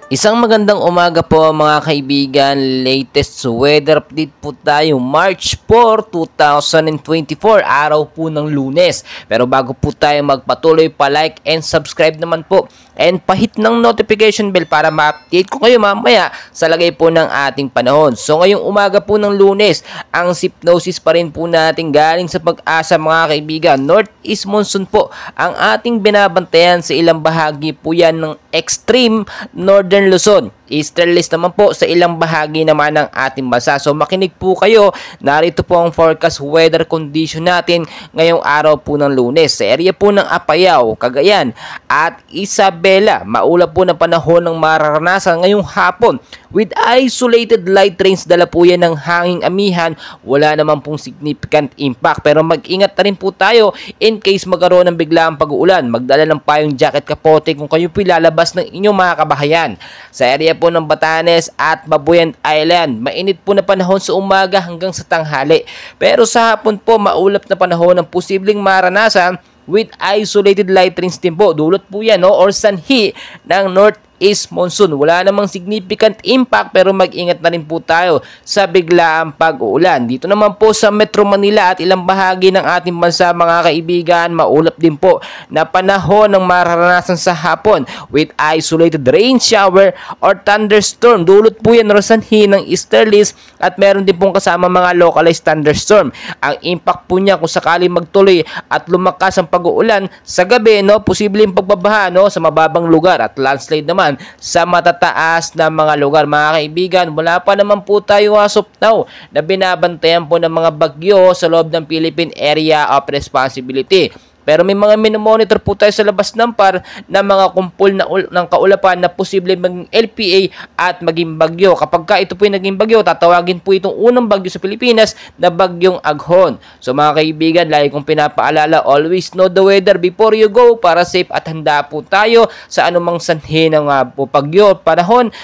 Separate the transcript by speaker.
Speaker 1: Isang magandang umaga po mga kaibigan, latest weather update po tayo, March 4, 2024, araw po ng Lunes. Pero bago po tayo magpatuloy, pa-like and subscribe naman po and pahit ng notification bell para ma-update ko kayo mamaya sa lagay po ng ating panahon. So ngayong umaga po ng Lunes, ang sypnosis pa rin po natin galing sa Pag-asa mga kaibigan. Northeast monsoon po ang ating binabantayan sa ilang bahagi po yan ng extreme northern Luzon. Easterlies naman po sa ilang bahagi naman ng ating bansa. So makinig po kayo, narito po ang forecast weather condition natin ngayong araw po ng Lunes. Sa area po ng Apayao, Cagayan at Isabela, maulap po na panahon ng mararanasan ngayong hapon with isolated light rains. Dala po yan ng hanging amihan, wala naman pong significant impact. Pero mag-ingat na rin po tayo in case magkaroon ng biglaang pag-uulan. Magdala ng payong jacket, kapote kung kayo po lalabas ng inyong mga kabahayan. Sa area po ng Batanes at Babuyan Island, mainit po na panahon sa umaga hanggang sa tanghali. Pero sa hapon po, maulap na panahon ng posibleng maranasan with isolated light rains din po. Dulot po yan or sanhi ng Northeast monsoon. Wala namang significant impact pero mag-ingat na rin po tayo sa biglaang pag-uulan. Dito naman po sa Metro Manila at ilang bahagi ng ating bansa mga kaibigan, maulap din po na panahon ng mararanasan sa hapon with isolated rain shower or thunderstorm. Dulot po yan sanhi ng easterlies at meron din pong kasama mga localized thunderstorm. Ang impact po niya kung sakaling magtuloy at lumakas ang pag-uulan sa gabi, posibleng pagbabaha sa mababang lugar at landslide naman sa matataas na mga lugar. Mga kaibigan, wala pa naman po tayo as of now na binabantayan po ng mga bagyo sa loob ng Philippine Area of Responsibility. Pero may mga minomonitor po tayo sa labas ng PAR na mga kumpul ng kaulapan na posible maging LPA at maging bagyo. Kapag ito po yung naging bagyo, tatawagin po itong unang bagyo sa Pilipinas na bagyong Aghon. So mga kaibigan, lagi kong pinapaalala, always know the weather before you go para safe at handa po tayo sa anumang sanhi ng bagyo, panahon.